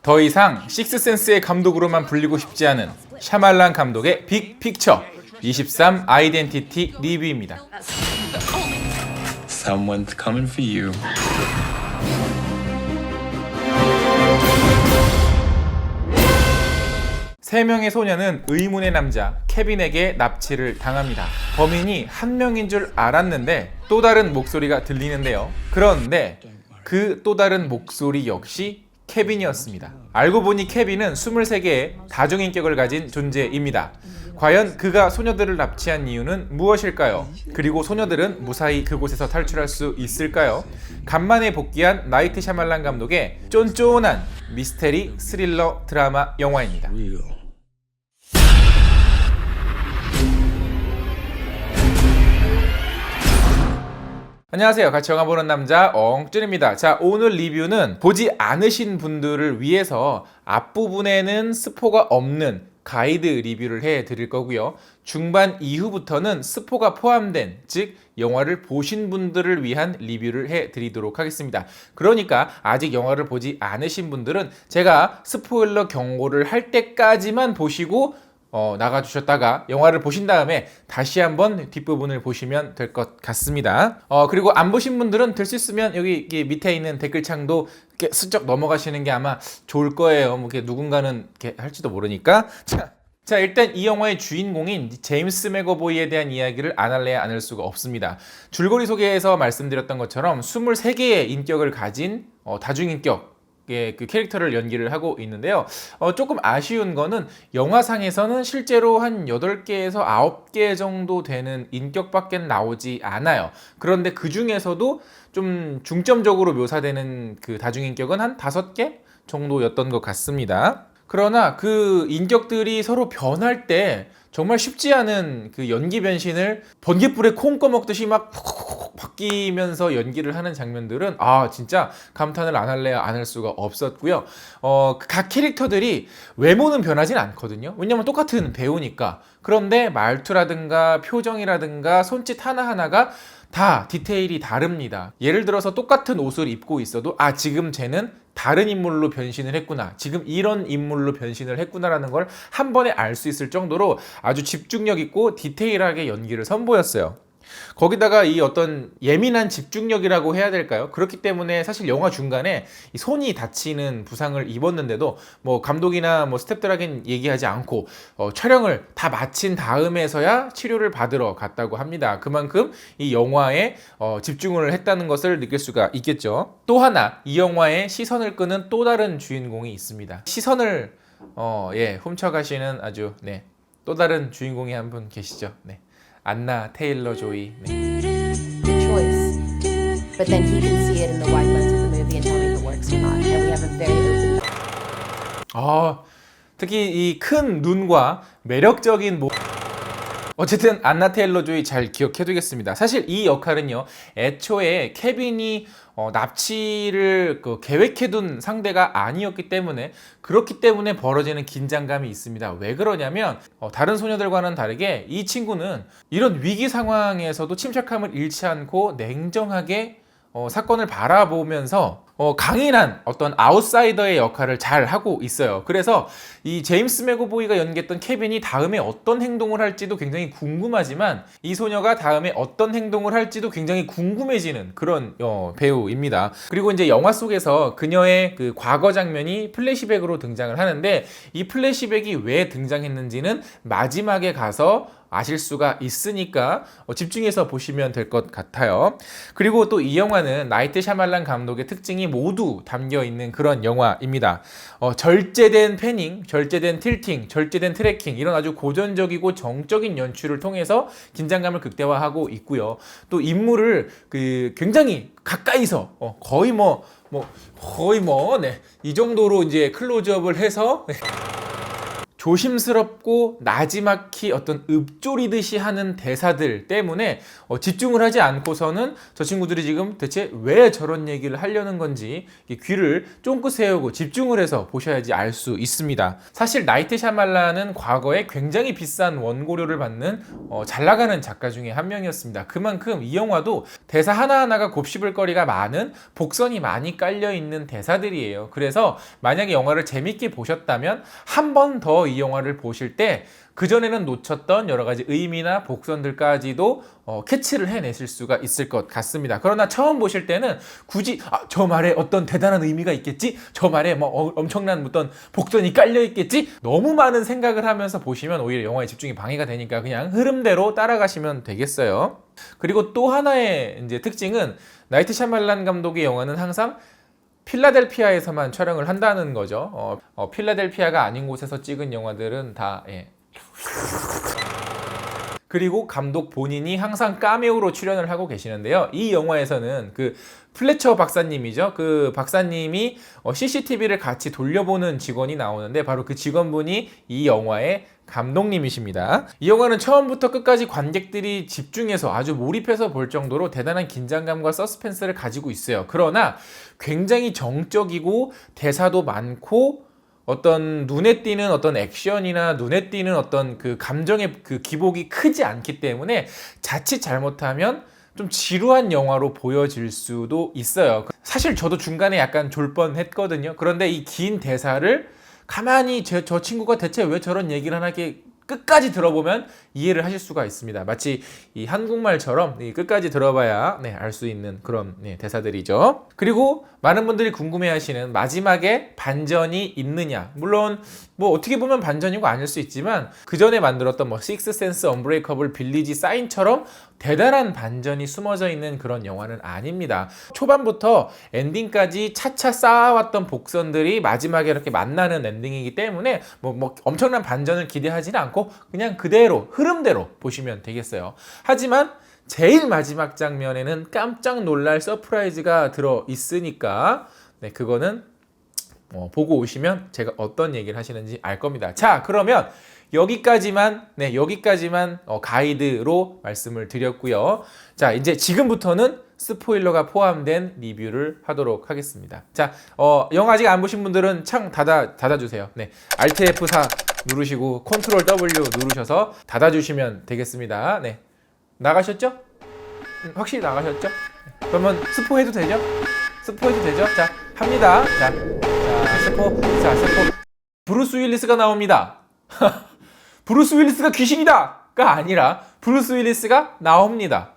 더 이상 식스센스의 감독으로만 불리고 싶지 않은 샤말란 감독의 빅픽처 23 아이덴티티 리뷰입니다. Someone's coming for you. 세 명의 소녀는 의문의 남자 케빈에게 납치를 당합니다. 범인이 한 명인 줄 알았는데 또 다른 목소리가 들리는데요. 그런데 그 또 다른 목소리 역시 케빈이었습니다. 알고 보니 케빈은 23개의 다중인격을 가진 존재입니다. 과연 그가 소녀들을 납치한 이유는 무엇일까요? 그리고 소녀들은 무사히 그곳에서 탈출할 수 있을까요? 간만에 복귀한 나이트 샤말란 감독의 쫀쫀한 미스테리 스릴러 드라마 영화입니다. 안녕하세요. 같이 영화 보는 남자 엉준입니다. 자, 오늘 리뷰는 보지 않으신 분들을 위해서 앞부분에는 스포가 없는 가이드 리뷰를 해드릴 거고요. 중반 이후부터는 스포가 포함된, 즉 영화를 보신 분들을 위한 리뷰를 해드리도록 하겠습니다. 그러니까 아직 영화를 보지 않으신 분들은 제가 스포일러 경고를 할 때까지만 보시고 나가주셨다가 영화를 보신 다음에 다시 한번 뒷부분을 보시면 될 것 같습니다. 그리고 안 보신 분들은 될 수 있으면 여기 밑에 있는 댓글창도 이렇게 슬쩍 넘어가시는 게 아마 좋을 거예요. 뭐 이렇게 누군가는 이렇게 할지도 모르니까. 자, 일단 이 영화의 주인공인 제임스 맥어보이에 대한 이야기를 안 할래야 안 할 수가 없습니다. 줄거리 소개에서 말씀드렸던 것처럼 23개의 인격을 가진 다중인격 그 캐릭터를 연기를 하고 있는데요. 조금 아쉬운 거는 영화상에서는 실제로 한 8개에서 9개 정도 되는 인격밖에 나오지 않아요. 그런데 그 중에서도 좀 중점적으로 묘사되는 그 다중인격은 한 5개 정도였던 것 같습니다. 그러나 그 인격들이 서로 변할 때 정말 쉽지 않은 그 연기 변신을 번개불에 콩 꺼먹듯이 막 콕콕콕 바뀌면서 연기를 하는 장면들은 진짜 감탄을 안 할래야 안 할 수가 없었고요. 각 캐릭터들이 외모는 변하진 않거든요. 왜냐면 똑같은 배우니까. 그런데 말투라든가 표정이라든가 손짓 하나하나가 다 디테일이 다릅니다. 예를 들어서 똑같은 옷을 입고 있어도 지금 쟤는 다른 인물로 변신을 했구나, 지금 이런 인물로 변신을 했구나라는 걸 한 번에 알 수 있을 정도로 아주 집중력 있고 디테일하게 연기를 선보였어요. 거기다가 이 어떤 예민한 집중력이라고 해야 될까요? 그렇기 때문에 사실 영화 중간에 이 손이 다치는 부상을 입었는데도 뭐 감독이나 뭐 스태프들에겐 얘기하지 않고 촬영을 다 마친 다음에서야 치료를 받으러 갔다고 합니다. 그만큼 이 영화에 집중을 했다는 것을 느낄 수가 있겠죠. 또 하나 이 영화의 시선을 끄는 또 다른 주인공이 있습니다. 시선을 훔쳐가시는 아주 또 다른 주인공이 한 분 계시죠. 안나 테일러 조이. choice. But then he can see it in the wide lens of the movie and tell me if it works or not. And we have a very open. 특히 이 큰 눈과 매력적인 어쨌든 안나 테일러 조이 잘 기억해두겠습니다. 사실 이 역할은요, 애초에 케빈이 납치를 계획해둔 상대가 아니었기 때문에, 그렇기 때문에 벌어지는 긴장감이 있습니다. 왜 그러냐면 다른 소녀들과는 다르게 이 친구는 이런 위기 상황에서도 침착함을 잃지 않고 냉정하게 사건을 바라보면서 강인한 어떤 아웃사이더의 역할을 잘 하고 있어요. 그래서 이 제임스 맥어보이가 연기했던 케빈이 다음에 어떤 행동을 할지도 굉장히 궁금하지만 이 소녀가 다음에 어떤 행동을 할지도 굉장히 궁금해지는 그런 배우입니다. 그리고 이제 영화 속에서 그녀의 그 과거 장면이 플래시백으로 등장을 하는데, 이 플래시백이 왜 등장했는지는 마지막에 가서 아실 수가 있으니까 집중해서 보시면 될 것 같아요. 그리고 또 이 영화는 나이트 샤말란 감독의 특징이 모두 담겨 있는 그런 영화입니다. 절제된 패닝, 절제된 틸팅, 절제된 트래킹, 이런 아주 고전적이고 정적인 연출을 통해서 긴장감을 극대화하고 있고요. 또 인물을 굉장히 가까이서 거의 이 정도로 이제 클로즈업을 해서 조심스럽고 나지막히 어떤 읊조리듯이 하는 대사들 때문에 집중을 하지 않고서는 저 친구들이 지금 대체 왜 저런 얘기를 하려는 건지 귀를 쫑긋 세우고 집중을 해서 보셔야지 알 수 있습니다. 사실 나이트 샤말란은 과거에 굉장히 비싼 원고료를 받는 잘 나가는 작가 중에 한 명이었습니다. 그만큼 이 영화도 대사 하나하나가 곱씹을 거리가 많은 복선이 많이 깔려있는 대사들이에요. 그래서 만약에 영화를 재밌게 보셨다면 한 번 더 이 영화를 보실 때 그전에는 놓쳤던 여러 가지 의미나 복선들까지도 캐치를 해내실 수가 있을 것 같습니다. 그러나 처음 보실 때는 굳이 저 말에 어떤 대단한 의미가 있겠지? 저 말에 뭐 엄청난 어떤 복선이 깔려 있겠지? 너무 많은 생각을 하면서 보시면 오히려 영화에 집중이 방해가 되니까 그냥 흐름대로 따라가시면 되겠어요. 그리고 또 하나의 이제 특징은 나이트 샤말란 감독의 영화는 항상 필라델피아에서만 촬영을 한다는 거죠. 필라델피아가 아닌 곳에서 찍은 영화들은 다 그리고 감독 본인이 항상 카메오로 출연을 하고 계시는데요. 이 영화에서는 그 플래처 박사님이죠. 그 박사님이 CCTV를 같이 돌려보는 직원이 나오는데 바로 그 직원분이 이 영화의 감독님이십니다. 이 영화는 처음부터 끝까지 관객들이 집중해서 아주 몰입해서 볼 정도로 대단한 긴장감과 서스펜스를 가지고 있어요. 그러나 굉장히 정적이고 대사도 많고 어떤 눈에 띄는 어떤 액션이나 눈에 띄는 어떤 그 감정의 그 기복이 크지 않기 때문에 자칫 잘못하면 좀 지루한 영화로 보여질 수도 있어요. 사실 저도 중간에 약간 졸 뻔했거든요. 그런데 이 긴 대사를 가만히 저 친구가 대체 왜 저런 얘기를 하나 이렇게 끝까지 들어보면 이해를 하실 수가 있습니다. 마치 이 한국말처럼 끝까지 들어봐야 알 수 있는 그런 대사들이죠. 그리고 많은 분들이 궁금해하시는 마지막에 반전이 있느냐. 물론 뭐 어떻게 보면 반전이고 아닐 수 있지만 그 전에 만들었던 뭐 식스센스, 언브레이커블, 빌리지, 사인처럼 대단한 반전이 숨어져 있는 그런 영화는 아닙니다. 초반부터 엔딩까지 차차 쌓아왔던 복선들이 마지막에 이렇게 만나는 엔딩이기 때문에 뭐 엄청난 반전을 기대하지는 않고 그냥 그대로 흐름대로 보시면 되겠어요. 하지만 제일 마지막 장면에는 깜짝 놀랄 서프라이즈가 들어 있으니까 그거는 보고 오시면 제가 어떤 얘기를 하시는지 알 겁니다. 자, 그러면 여기까지만 가이드로 말씀을 드렸고요. 자, 이제 지금부터는 스포일러가 포함된 리뷰를 하도록 하겠습니다. 자, 영화 아직 안 보신 분들은 창 닫아주세요. Alt F4 누르시고 Ctrl W 누르셔서 닫아주시면 되겠습니다. 나가셨죠? 확실히 나가셨죠? 그러면 스포해도 되죠? 자, 합니다. 자, 스포. 브루스 윌리스가 나옵니다. 브루스 윌리스가 귀신이다가 아니라 브루스 윌리스가 나옵니다.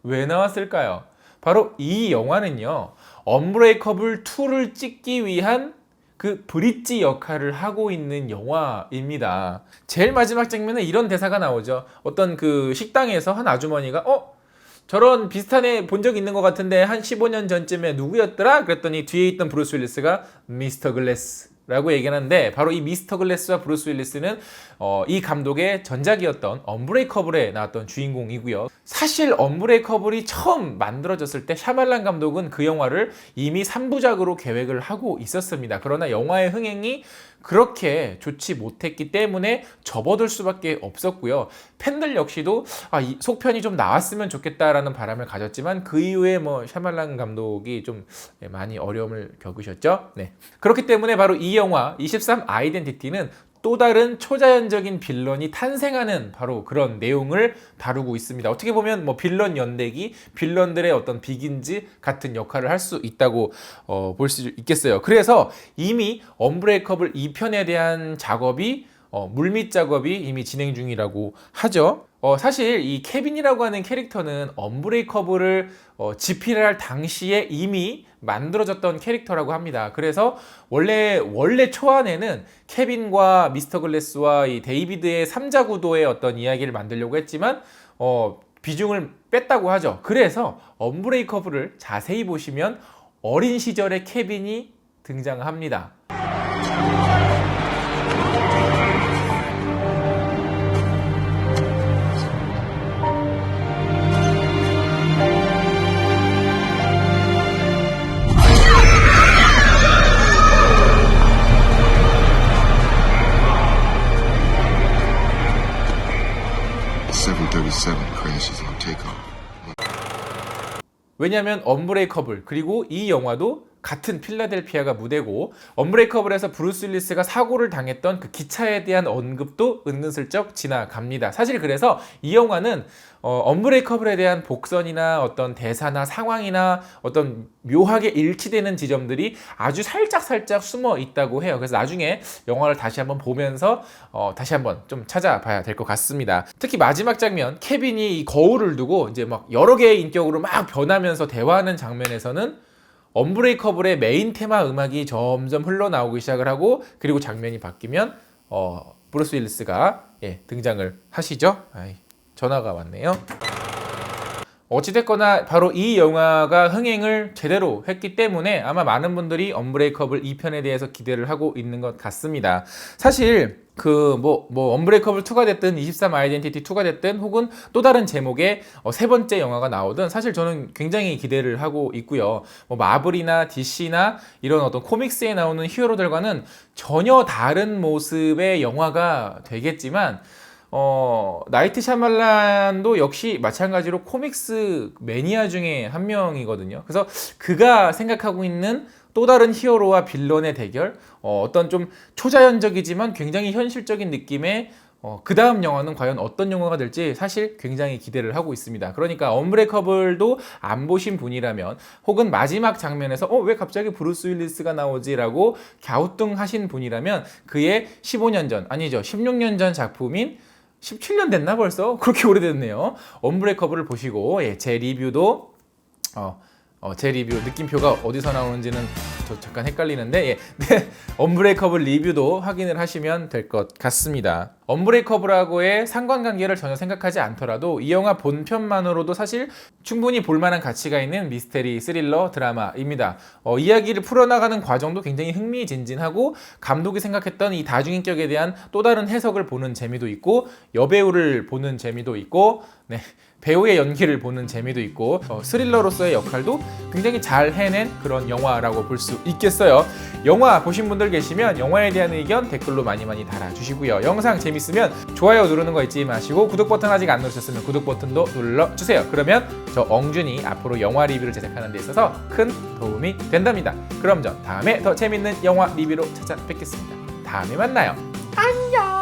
왜 나왔을까요? 바로 이 영화는요, 언브레이커블 2를 찍기 위한 그 브릿지 역할을 하고 있는 영화입니다. 제일 마지막 장면에 이런 대사가 나오죠. 어떤 그 식당에서 한 아주머니가 저런 비슷한 애 본 적 있는 것 같은데 한 15년 전쯤에 누구였더라? 그랬더니 뒤에 있던 브루스 윌리스가 미스터 글래스 라고 얘기하는데 바로 이 미스터 글래스와 브루스 윌리스는 이 감독의 전작이었던 언브레이커블에 나왔던 주인공이고요. 사실 언브레이커블이 처음 만들어졌을 때 샤말란 감독은 그 영화를 이미 3부작으로 계획을 하고 있었습니다. 그러나 영화의 흥행이 그렇게 좋지 못했기 때문에 접어들 수밖에 없었고요. 팬들 역시도 이 속편이 좀 나왔으면 좋겠다라는 바람을 가졌지만 그 이후에 샤말란 감독이 좀 많이 어려움을 겪으셨죠. 그렇기 때문에 바로 이 영화 23 아이덴티티는 또 다른 초자연적인 빌런이 탄생하는 바로 그런 내용을 다루고 있습니다. 어떻게 보면 빌런 연대기, 빌런들의 어떤 비긴즈 같은 역할을 할 수 있다고 볼 수 있겠어요. 그래서 이미 언브레이커블 2편에 대한 작업이 물밑 작업이 이미 진행 중이라고 하죠. 사실 이 케빈이라고 하는 캐릭터는 언브레이커블을 집필할 당시에 이미 만들어졌던 캐릭터라고 합니다. 그래서 원래 초안에는 케빈과 미스터 글래스와 이 데이비드의 3자 구도의 어떤 이야기를 만들려고 했지만 비중을 뺐다고 하죠. 그래서 언브레이커블을 자세히 보시면 어린 시절의 케빈이 등장합니다. 왜냐하면 언브레이커블 그리고 이 영화도 같은 필라델피아가 무대고 언브레이커블에서 브루스 윌리스가 사고를 당했던 그 기차에 대한 언급도 은근슬쩍 지나갑니다. 사실 그래서 이 영화는 언브레이커블에 대한 복선이나 어떤 대사나 상황이나 어떤 묘하게 일치되는 지점들이 아주 살짝 숨어 있다고 해요. 그래서 나중에 영화를 다시 한번 보면서 다시 한번 좀 찾아봐야 될 것 같습니다. 특히 마지막 장면, 케빈이 이 거울을 두고 이제 막 여러 개의 인격으로 막 변하면서 대화하는 장면에서는 언브레이커블의 메인 테마 음악이 점점 흘러나오기 시작을 하고 그리고 장면이 바뀌면 브루스 윌리스가 등장을 하시죠. 전화가 왔네요. 어찌됐거나 바로 이 영화가 흥행을 제대로 했기 때문에 아마 많은 분들이 언브레이커블 2편에 대해서 기대를 하고 있는 것 같습니다. 사실 언브레이커블 2가 됐든 23 아이덴티티 2가 됐든 혹은 또 다른 제목의 세 번째 영화가 나오든 사실 저는 굉장히 기대를 하고 있고요. 마블이나 DC나 이런 어떤 코믹스에 나오는 히어로들과는 전혀 다른 모습의 영화가 되겠지만 나이트 샤말란도 역시 마찬가지로 코믹스 매니아 중에 한 명이거든요. 그래서 그가 생각하고 있는 또 다른 히어로와 빌런의 대결, 어떤 좀 초자연적이지만 굉장히 현실적인 느낌의 그 다음 영화는 과연 어떤 영화가 될지 사실 굉장히 기대를 하고 있습니다. 그러니까 언브레이커블도 안 보신 분이라면 혹은 마지막 장면에서 왜 갑자기 브루스 윌리스가 나오지? 라고 갸우뚱하신 분이라면 그의 15년 전, 아니죠 16년 전 작품인 17년 됐나 벌써? 그렇게 오래됐네요. 언브레이커블을 보시고 제 리뷰도 제 리뷰 느낌표가 어디서 나오는지는 저 잠깐 헷갈리는데 언브레이커블 리뷰도 확인을 하시면 될 것 같습니다. 언브레이커블하고의 상관관계를 전혀 생각하지 않더라도 이 영화 본편만으로도 사실 충분히 볼만한 가치가 있는 미스테리 스릴러 드라마입니다. 이야기를 풀어나가는 과정도 굉장히 흥미진진하고 감독이 생각했던 이 다중인격에 대한 또 다른 해석을 보는 재미도 있고 여배우를 보는 재미도 있고 배우의 연기를 보는 재미도 있고 스릴러로서의 역할도 굉장히 잘 해낸 그런 영화라고 볼 수 있겠어요. 영화 보신 분들 계시면 영화에 대한 의견 댓글로 많이 달아주시고요. 영상 재밌으면 좋아요 누르는 거 잊지 마시고 구독 버튼 아직 안 누르셨으면 구독 버튼도 눌러주세요. 그러면 저 엉준이 앞으로 영화 리뷰를 제작하는 데 있어서 큰 도움이 된답니다. 그럼 전 다음에 더 재밌는 영화 리뷰로 찾아뵙겠습니다. 다음에 만나요. 안녕.